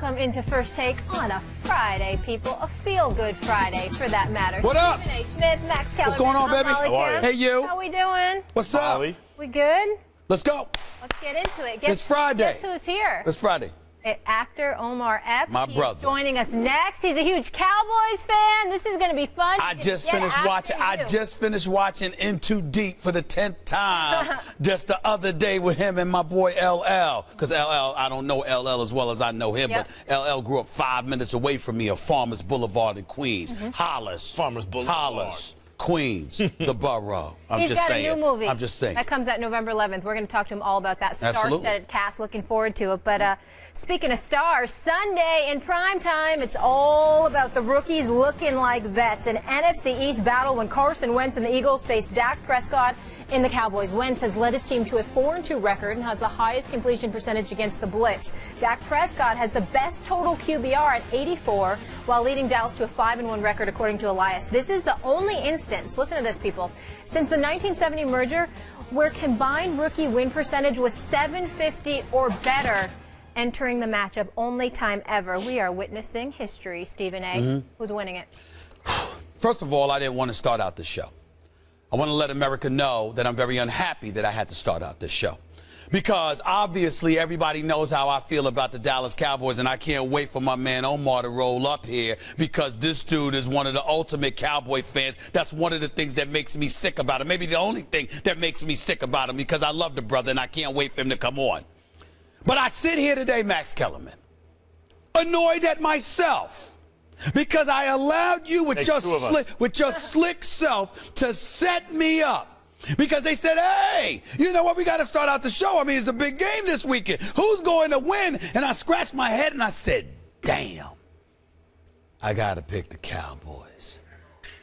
Welcome into First Take on a Friday, people. A feel-good Friday, for that matter. What up? Stephen A. Smith, Max Kellerman. What's going on, baby? How are you? Hey, you. How we doing? What's up? Molly. We good? Let's go. Let's get into it. It's Friday. Guess who's here? It's Friday. Actor Omar Epps. My brother. He's joining us next. He's a huge Cowboys fan. This is going to be fun. I just finished watching In Too Deep for the 10th time just the other day with him and my boy LL. Because LL, I don't know LL as well as I know him, but LL grew up 5 minutes away from me on Farmers Boulevard in Queens. Hollis. Farmers Boulevard. Hollis. Queens, the borough. He's got a new movie. I'm just saying. That comes out November 11th. We're going to talk to him all about that star-studded cast. Looking forward to it. But speaking of stars, Sunday in prime time, it's all about the rookies looking like vets. An NFC East battle when Carson, Wentz, and the Eagles face Dak Prescott in the Cowboys. Wentz has led his team to a 4-2 record and has the highest completion percentage against the blitz. Dak Prescott has the best total QBR at 84, while leading Dallas to a 5-1 record according to Elias. This is the only instance, listen to this, people, since the 1970 merger where combined rookie win percentage was 750 or better entering the matchup. Only time ever. We are witnessing history. Stephen A. Who's winning it? First of all, I didn't want to start out the show. I want to let America know that I'm very unhappy that I had to start out this show. Because obviously everybody knows how I feel about the Dallas Cowboys, and I can't wait for my man Omar to roll up here because this dude is one of the ultimate Cowboy fans. That's one of the things that makes me sick about him. Maybe the only thing that makes me sick about him, because I love the brother and I can't wait for him to come on. But I sit here today, Max Kellerman, annoyed at myself because I allowed you with your slick self to set me up. Because they said, hey, you know what, we got to start out the show. I mean, it's a big game this weekend. Who's going to win? And I scratched my head and I said, damn, I got to pick the Cowboys.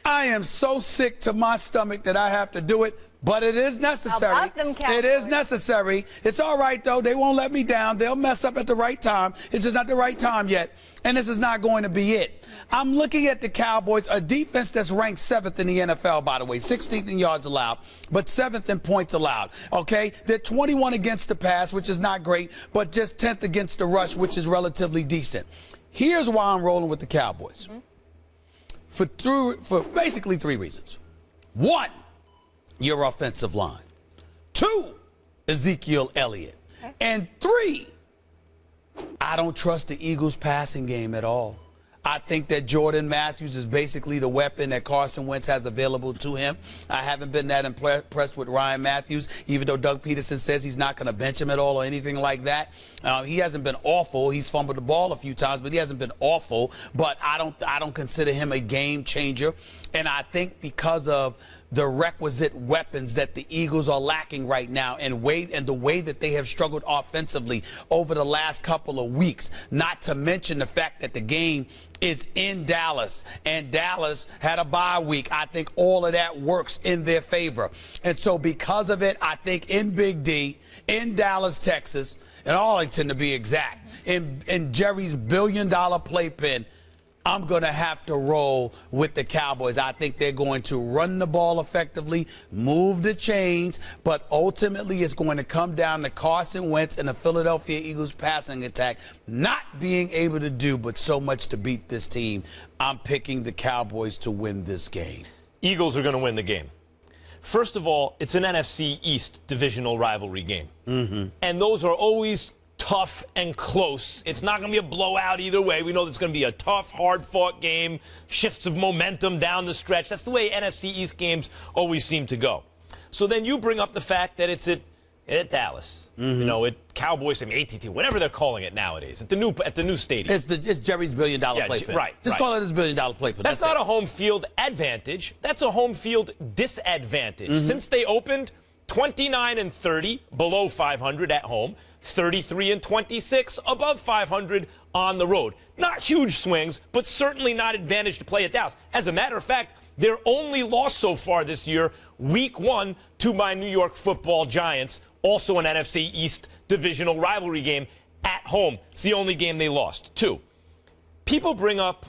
I am so sick to my stomach that I have to do it, but it is necessary. How about them Cowboys? It is necessary. It's all right, though. They won't let me down. They'll mess up at the right time. It's just not the right time yet, and this is not going to be it. I'm looking at the Cowboys, a defense that's ranked 7th in the NFL, by the way, 16th in yards allowed, but 7th in points allowed, okay? They're 21 against the pass, which is not great, but just 10th against the rush, which is relatively decent. Here's why I'm rolling with the Cowboys. For basically 3 reasons. 1, your offensive line. 2, Ezekiel Elliott. Okay. And 3, I don't trust the Eagles' passing game at all. I think that Jordan Matthews is basically the weapon that Carson Wentz has available to him. I haven't been that impressed with Ryan Matthews, even though Doug Peterson says he's not going to bench him at all or anything like that. He hasn't been awful. He's fumbled the ball a few times, but he hasn't been awful. But I don't consider him a game changer. And I think because of the requisite weapons that the Eagles are lacking right now and the way that they have struggled offensively over the last couple of weeks, not to mention the fact that the game is in Dallas and Dallas had a bye week. I think all of that works in their favor. And so because of it, I think in Big D, in Dallas, Texas, in Arlington to be exact, in Jerry's billion-dollar playpen, I'm going to have to roll with the Cowboys. I think they're going to run the ball effectively, move the chains, but ultimately it's going to come down to Carson Wentz and the Philadelphia Eagles passing attack not being able to do but so much to beat this team. I'm picking the Cowboys to win this game. Eagles are going to win the game. First of all, it's an NFC East divisional rivalry game. And those are always tough and close. It's not going to be a blowout either way. We know it's going to be a tough, hard-fought game, shifts of momentum down the stretch. That's the way NFC East games always seem to go. So then you bring up the fact that it's at Dallas, you know, at Cowboys, I mean, AT&T, whatever they're calling it nowadays, at the new stadium. It's Jerry's billion-dollar playpen. Right. Just call it his billion-dollar playpen. That's not a home field advantage. That's a home field disadvantage. Since they opened, 29-30 below 500 at home, 33-26 above 500 on the road. Not huge swings, but certainly not advantage to play at Dallas. As a matter of fact, their only loss so far this year, week 1, to my New York Football Giants, also an NFC East divisional rivalry game at home. It's the only game they lost. 2, people bring up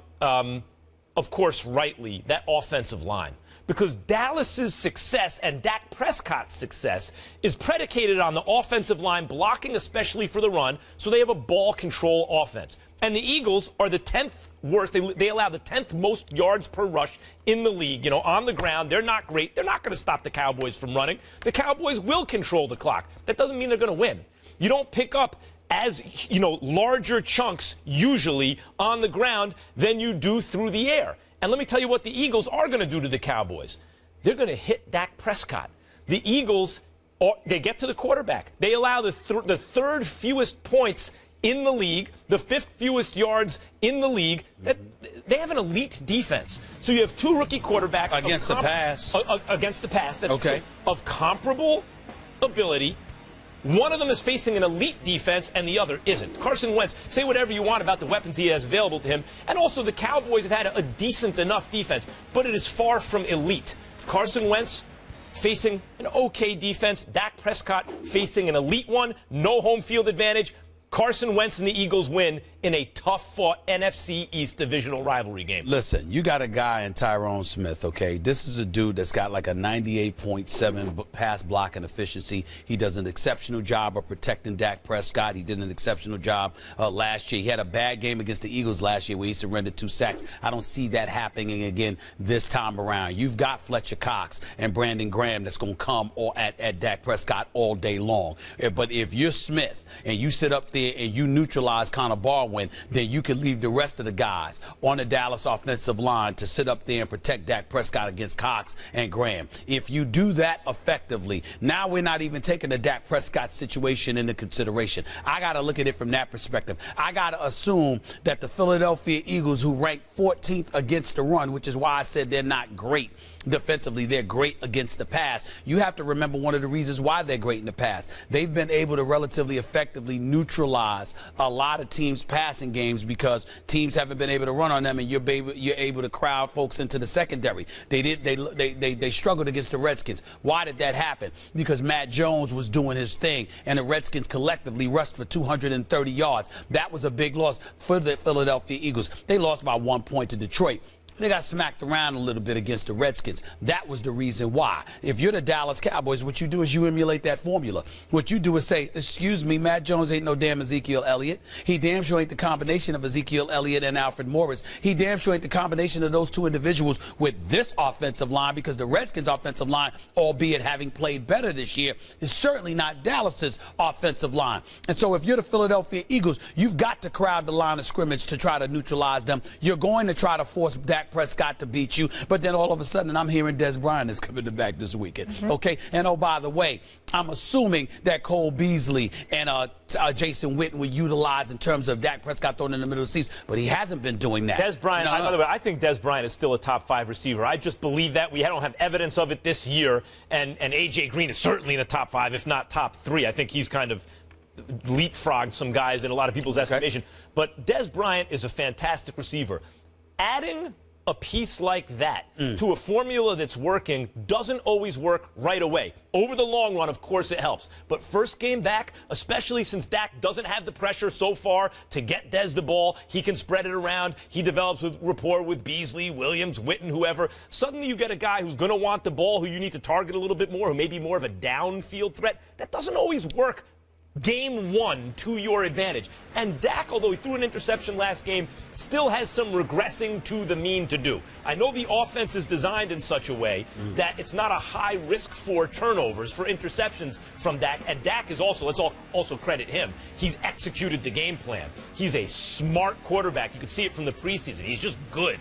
of course, rightly, that offensive line. Because Dallas's success and Dak Prescott's success is predicated on the offensive line blocking, especially for the run, so they have a ball control offense. And the Eagles are the 10th worst. They allow the 10th most yards per rush in the league. You know, on the ground, they're not great. They're not going to stop the Cowboys from running. The Cowboys will control the clock. That doesn't mean they're going to win. You don't pick up as, you know, larger chunks usually on the ground than you do through the air. And let me tell you what the Eagles are going to do to the Cowboys. They're going to hit Dak Prescott. The Eagles, they get to the quarterback. They allow the third fewest points in the league, the 5th fewest yards in the league. They have an elite defense. So you have 2 rookie quarterbacks. Against the pass. Against the pass, that's okay. True. Of comparable ability. One of them is facing an elite defense, and the other isn't. Carson Wentz, say whatever you want about the weapons he has available to him. And also, the Cowboys have had a decent enough defense, but it is far from elite. Carson Wentz facing an okay defense. Dak Prescott facing an elite one. No home field advantage. Carson Wentz and the Eagles win in a tough-fought NFC East divisional rivalry game. Listen, you got a guy in Tyrone Smith, okay? This is a dude that's got like a 98.7 pass blocking efficiency. He does an exceptional job of protecting Dak Prescott. He did an exceptional job last year. He had a bad game against the Eagles last year where he surrendered 2 sacks. I don't see that happening again this time around. You've got Fletcher Cox and Brandon Graham that's going to come at Dak Prescott all day long. But if you're Smith and you sit up there and you neutralize Connor Barwin, then you can leave the rest of the guys on the Dallas offensive line to sit up there and protect Dak Prescott against Cox and Graham. If you do that effectively, now we're not even taking the Dak Prescott situation into consideration. I got to look at it from that perspective. I got to assume that the Philadelphia Eagles, who rank 14th against the run, which is why I said they're not great defensively, they're great against the pass. You have to remember one of the reasons why they're great in the pass. They've been able to relatively effectively neutralize a lot of teams' passing games because teams haven't been able to run on them, and you're able to crowd folks into the secondary. They struggled against the Redskins. Why did that happen? Because Matt Jones was doing his thing, and the Redskins collectively rushed for 230 yards. That was a big loss for the Philadelphia Eagles. They lost by 1 point to Detroit. They got smacked around a little bit against the Redskins. That was the reason why. If you're the Dallas Cowboys, what you do is you emulate that formula. What you do is say, excuse me, Matt Jones ain't no damn Ezekiel Elliott. He damn sure ain't the combination of Ezekiel Elliott and Alfred Morris. He damn sure ain't the combination of those 2 individuals with this offensive line, because the Redskins' offensive line, albeit having played better this year, is certainly not Dallas's offensive line. And so if you're the Philadelphia Eagles, you've got to crowd the line of scrimmage to try to neutralize them. You're going to try to force Dak Prescott to beat you, but then all of a sudden I'm hearing Des Bryant is coming back this weekend. Okay, and oh, by the way, I'm assuming that Cole Beasley and Jason Witten will utilize in terms of Dak Prescott thrown in the middle of the season, but he hasn't been doing that. Des Bryant, by the way, I think Des Bryant is still a top 5 receiver. I just believe that. We don't have evidence of it this year, and A.J. Green is certainly in the top 5, if not top 3. I think he's kind of leapfrogged some guys in a lot of people's estimation. But Des Bryant is a fantastic receiver. Adding a piece like that to a formula that's working doesn't always work right away. Over the long run, of course, it helps. But first game back, especially since Dak doesn't have the pressure so far to get Des the ball, he can spread it around. He develops rapport with Beasley, Williams, Witten, whoever. Suddenly you get a guy who's going to want the ball, who you need to target a little bit more, who may be more of a downfield threat. That doesn't always work game 1 to your advantage. And Dak, although he threw an interception last game, still has some regressing to the mean to do. I know the offense is designed in such a way that it's not a high risk for turnovers, for interceptions from Dak. And Dak is also, let's also credit him, he's executed the game plan. He's a smart quarterback. You can see it from the preseason. He's just good.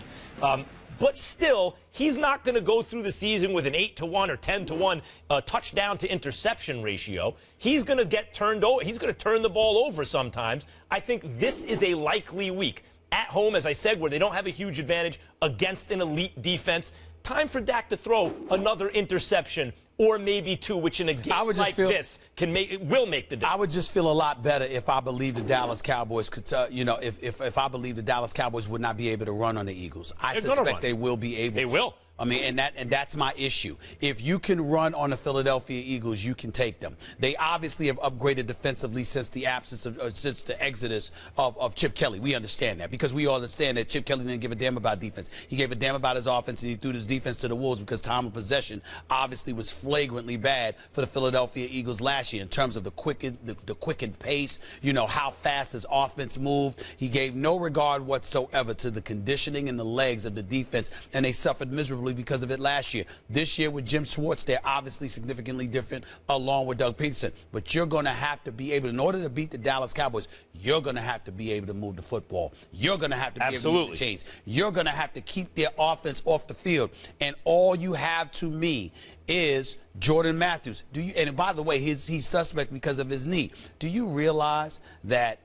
But still, he's not going to go through the season with an 8-to-1 or 10-to-1 touchdown to interception ratio. He's going to get turned over. He's going to turn the ball over sometimes. I think this is a likely week. At home, as I said, where they don't have a huge advantage against an elite defense. Time for Dak to throw another interception, or maybe 2, which in a game like this will make the difference. I would just feel a lot better if I believed the Dallas Cowboys could, if I believe the Dallas Cowboys would not be able to run on the Eagles. I suspect they will be able to. They will. I mean, and that's my issue. If you can run on the Philadelphia Eagles, you can take them. They obviously have upgraded defensively since the absence of, since the exodus of Chip Kelly. We understand that because we all understand that Chip Kelly didn't give a damn about defense. He gave a damn about his offense, and he threw his defense to the wolves because time of possession obviously was flagrantly bad for the Philadelphia Eagles last year in terms of the quickened pace, you know, how fast his offense moved. He gave no regard whatsoever to the conditioning and the legs of the defense, and they suffered miserably because of it last year. This year with Jim Schwartz, they're obviously significantly different along with Doug Peterson. But you're going to have to be able, in order to beat the Dallas Cowboys, you're going to have to be able to move the football. You're going to have to be able to move the chains. You're going to have to keep their offense off the field. And all you have to me is Jordan Matthews. Do you? And by the way, he's suspect because of his knee. Do you realize that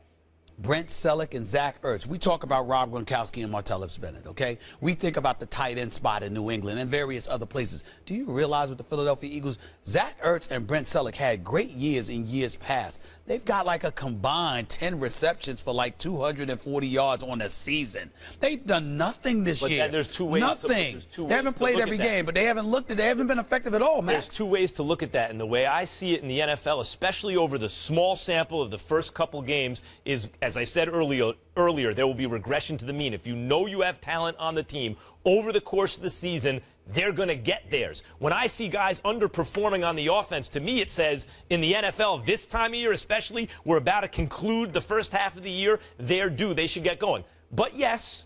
Brent Selleck and Zach Ertz, we talk about Rob Gronkowski and Martellus Bennett, okay? We think about the tight end spot in New England and various other places. Do you realize with the Philadelphia Eagles, Zach Ertz and Brent Selleck had great years in years past. They've got like a combined 10 receptions for like 240 yards on the season. They've done nothing this year. There's two ways. Nothing. They haven't played every game, but they haven't been effective at all, man. There's two ways to look at that, and the way I see it in the NFL, especially over the small sample of the first couple games, is, as I said earlier, there will be regression to the mean. If you know you have talent on the team, over the course of the season, they're going to get theirs. When I see guys underperforming on the offense, to me it says in the NFL, this time of year especially, we're about to conclude the first half of the year, they're due. They should get going. But yes,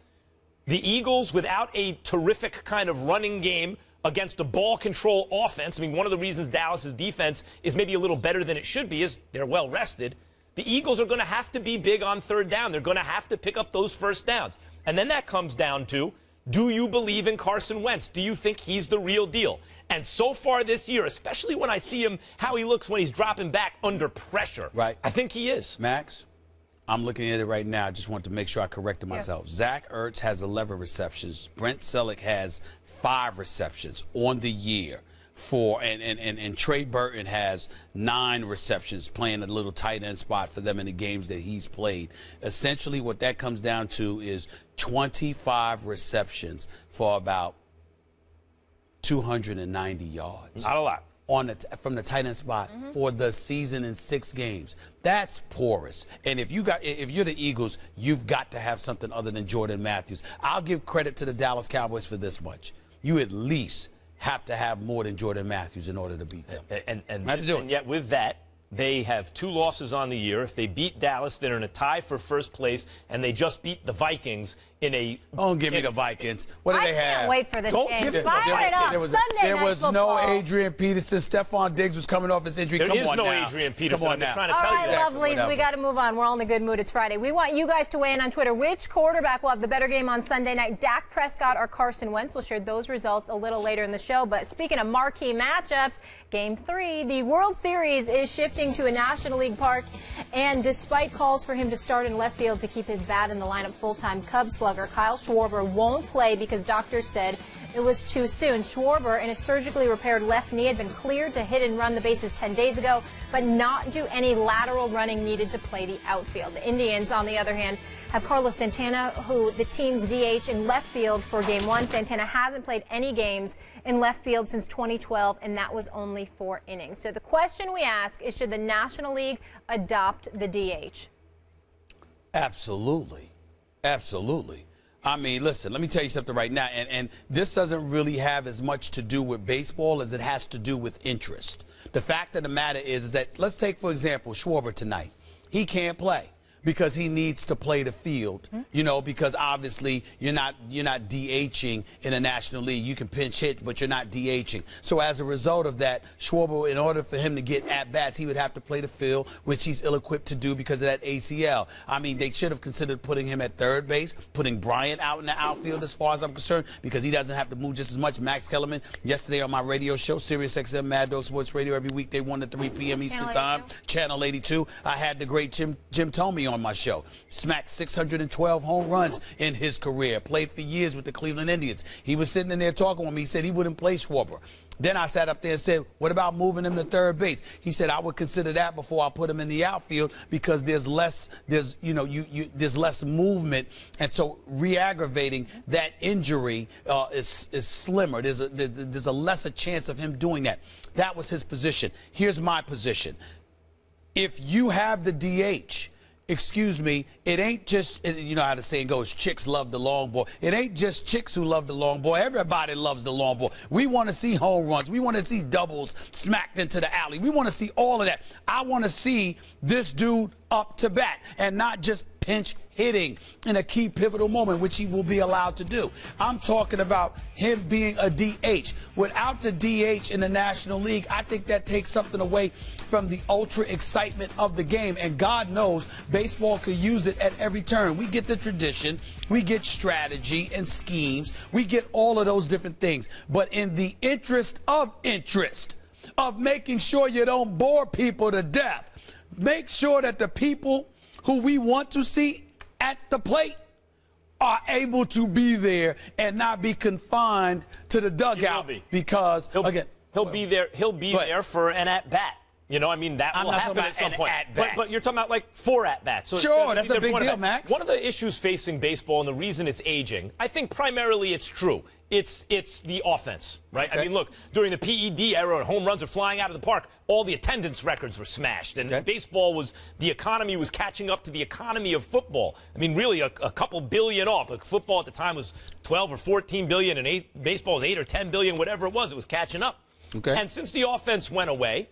the Eagles, without a terrific kind of running game against a ball control offense, I mean, one of the reasons Dallas's defense is maybe a little better than it should be is they're well rested. The Eagles are going to have to be big on third down. They're going to have to pick up those first downs. And then that comes down to, do you believe in Carson Wentz? Do you think he's the real deal? And so far this year, especially when I see him, how he looks when he's dropping back under pressure, right? I think he is. Max, I'm looking at it right now. I just want to make sure I corrected myself. Yeah. Zach Ertz has 11 receptions. Brent Selleck has 5 receptions on the year. And Trey Burton has 9 receptions, playing a little tight end spot for them in the games that he's played. Essentially, what that comes down to is 25 receptions for about 290 yards. Not a lot. From the tight end spot for the season in 6 games. That's porous. And if you're the Eagles, you've got to have something other than Jordan Matthews. I'll give credit to the Dallas Cowboys for this much. You at least have to have more than Jordan Matthews in order to beat them. And yet with that, they have 2 losses on the year. If they beat Dallas, they're in a tie for first place, and they just beat the Vikings in a... Don't give me the Vikings. What do they have? I can't wait for this game. Fire it up. There was no Adrian Peterson. Stephon Diggs was coming off his injury. There is no Adrian Peterson. I'm trying to tell you that. All right, lovelies, we got to move on. We're all in a good mood. It's Friday. We want you guys to weigh in on Twitter. Which quarterback will have the better game on Sunday night, Dak Prescott or Carson Wentz? We'll share those results a little later in the show. But speaking of marquee matchups, Game 3, the World Series is shifting to a National League park, and despite calls for him to start in left field to keep his bat in the lineup full-time, Cubs slugger Kyle Schwarber won't play because doctors said it was too soon. Schwarber, in a surgically repaired left knee, had been cleared to hit and run the bases 10 days ago, but not do any lateral running needed to play the outfield. The Indians, on the other hand, have Carlos Santana, who the team's DH in left field for Game 1. Santana hasn't played any games in left field since 2012, and that was only 4 innings. So the question we ask is, should the National League adopt the DH? Absolutely. Absolutely. I mean, listen, let me tell you something right now, and this doesn't really have as much to do with baseball as it has to do with interest. The fact of the matter is that, let's take, for example, Schwarber tonight. He can't play because he needs to play the field, you know, because obviously you're not DHing in a National League. You can pinch hit, but you're not DHing. So as a result of that, Schwarber, in order for him to get at-bats, he would have to play the field, which he's ill-equipped to do because of that ACL. I mean, they should have considered putting him at third base, putting Bryant out in the outfield as far as I'm concerned, because he doesn't have to move just as much. Max Kellerman, yesterday on my radio show, Sirius XM Mad Dog Sports Radio, every weekday 1 to 3 p.m. Eastern Time, Channel 82. I had the great Jim Tomey on my show. Smacked 612 home runs in his career. Played for years with the Cleveland Indians. He was sitting in there talking with me. He said he wouldn't play Schwarber. Then I sat up there and said, what about moving him to third base? He said, I would consider that before I put him in the outfield because there's less movement. And so re-aggravating that injury is slimmer. There's a lesser chance of him doing that. That was his position. Here's my position. If you have the DH, excuse me, it ain't just, you know how the saying goes, chicks love the long ball. It ain't just chicks who love the long ball. Everybody loves the long ball. We want to see home runs. We want to see doubles smacked into the alley. We want to see all of that. I want to see this dude up to bat and not just pinch hitting in a key pivotal moment, which he will be allowed to do. I'm talking about him being a DH. Without the DH in the National League, I think that takes something away from the ultra excitement of the game. And God knows baseball could use it at every turn. We get the tradition, we get strategy and schemes, we get all of those different things. But in the interest of making sure you don't bore people to death, make sure that the people who we want to see at the plate are able to be there and not be confined to the dugout because he'll be there for an at bat. You know, I mean, that will happen at some point. But you're talking about like 4 at-bats. So sure, that's a big deal, Max. One of the issues facing baseball and the reason it's aging, I think primarily it's true. It's the offense, right? Okay. I mean, look, during the PED era, home runs are flying out of the park, all the attendance records were smashed. And baseball the economy was catching up to the economy of football. I mean, really a couple billion off. Like football at the time was 12 or 14 billion, and baseball was 8 or 10 billion, whatever it was catching up. Okay. And since the offense went away,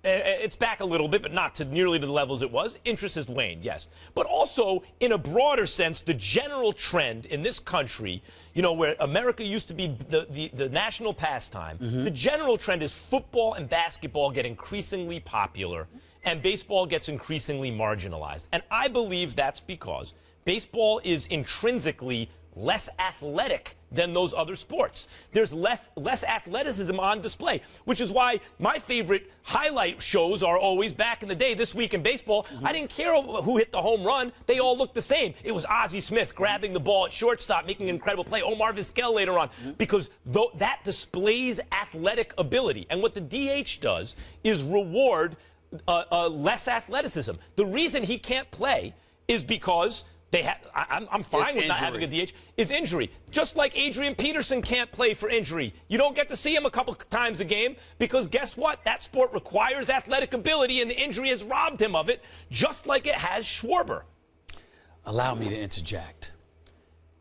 it's back a little bit, but not nearly to the levels it was. Interest has waned, yes. But also, in a broader sense, the general trend in this country, you know, where America used to be the national pastime, the general trend is football and basketball get increasingly popular, and baseball gets increasingly marginalized. And I believe that's because baseball is intrinsically less athletic than those other sports. There's less athleticism on display, which is why my favorite highlight shows are always back in the day. This week in baseball, I didn't care who hit the home run. They all looked the same. It was Ozzie Smith grabbing the ball at shortstop, making an incredible play. Omar Vizquel later on, because that displays athletic ability. And what the DH does is reward less athleticism. The reason he can't play is because I'm fine with not having a DH. Is injury. Just like Adrian Peterson can't play for injury. You don't get to see him a couple times a game because guess what? That sport requires athletic ability and the injury has robbed him of it, just like it has Schwarber. Allow me to interject.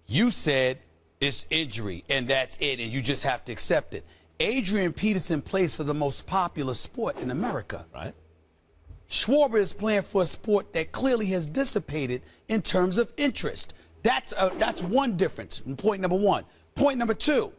You said it's injury and that's it and you just have to accept it. Adrian Peterson plays for the most popular sport in America. Right. Schwarber is playing for a sport that clearly has dissipated in terms of interest. That's one difference. Point number one. Point number two,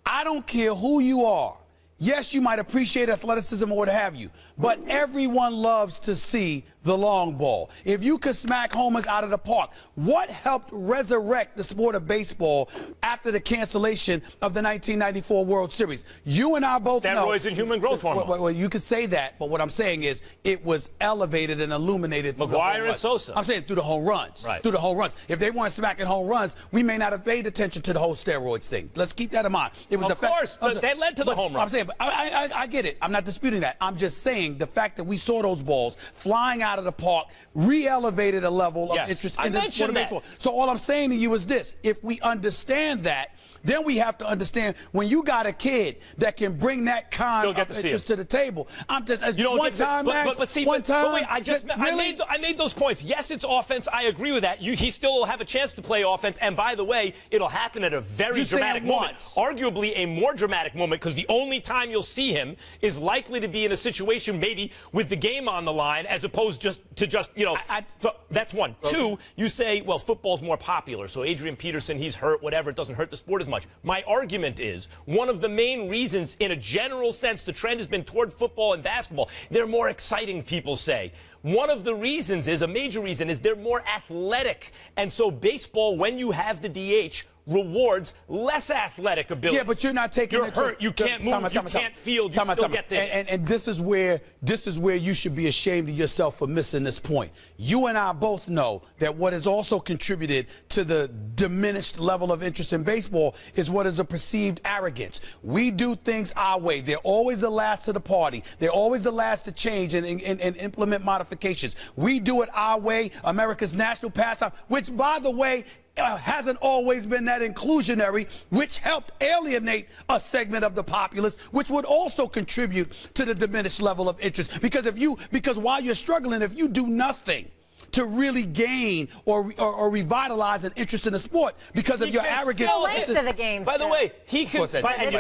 I don't care who you are. Yes, you might appreciate athleticism or what have you, but everyone loves to see the long ball. If you could smack homers out of the park, what helped resurrect the sport of baseball after the cancellation of the 1994 World Series? You and I both know. Steroids and human growth hormone. Well, you could say that, but what I'm saying is it was elevated and illuminated. McGuire and Sosa. I'm saying through the home runs. Right. Through the home runs. If they weren't smacking home runs, we may not have paid attention to the whole steroids thing. Let's keep that in mind. It was of course, but that led to the home run. I'm saying, I get it. I'm not disputing that. I'm just saying the fact that we saw those balls flying out of the park re-elevated a level of interest in this sport of baseball. So all I'm saying to you is this. If we understand that, then we have to understand when you got a kid that can bring that kind of interest to the table. I'm just I made those points. Yes, it's offense. I agree with that. He still will have a chance to play offense. And by the way, it'll happen at a very dramatic moment. Arguably a more dramatic moment because the only time you'll see him is likely to be in a situation maybe with the game on the line as opposed to just, you know, so that's one. Okay. Two, you say, well, football's more popular, so Adrian Peterson, he's hurt, whatever, it doesn't hurt the sport as much. My argument is one of the main reasons, in a general sense, the trend has been toward football and basketball. They're more exciting, people say. One of the reasons is, a major reason, is they're more athletic. And so baseball, when you have the DH, rewards less athletic ability. Yeah, but you're not taking You're it hurt. You can't move. You can't field. You still get there. And this is where you should be ashamed of yourself for missing this point. You and I both know that what has also contributed to the diminished level of interest in baseball is what is a perceived arrogance. We do things our way. They're always the last to the party. They're always the last to change and implement modifications. We do it our way, America's national pastime, which, by the way, hasn't always been that inclusionary, which helped alienate a segment of the populace, which would also contribute to the diminished level of interest. Because while you're struggling, if you do nothing to really gain or revitalize an interest in the sport because of your arrogance. By the way, he can. And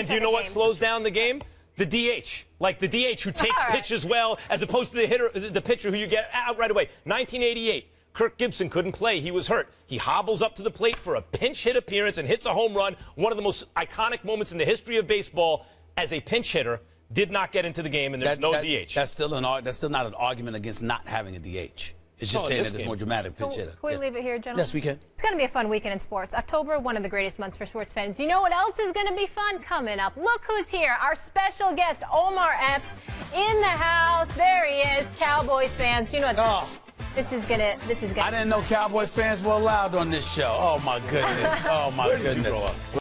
you know what slows down the game? The DH. Like the DH who takes pitches well, as opposed to the pitcher who you get out right away. 1988. Kirk Gibson couldn't play. He was hurt. He hobbles up to the plate for a pinch hit appearance and hits a home run. One of the most iconic moments in the history of baseball as a pinch hitter. Did not get into the game, and there's no DH. That's still not an argument against not having a DH. It's just saying that it's more dramatic pinch hitter. Can we leave it here, gentlemen? Yes, we can. It's going to be a fun weekend in sports. October, one of the greatest months for sports fans. You know what else is going to be fun coming up? Look who's here. Our special guest, Omar Epps, in the house. There he is. Cowboys fans. You know what? This is gonna. I didn't know Cowboy fans were allowed on this show. Oh my goodness. Oh my goodness.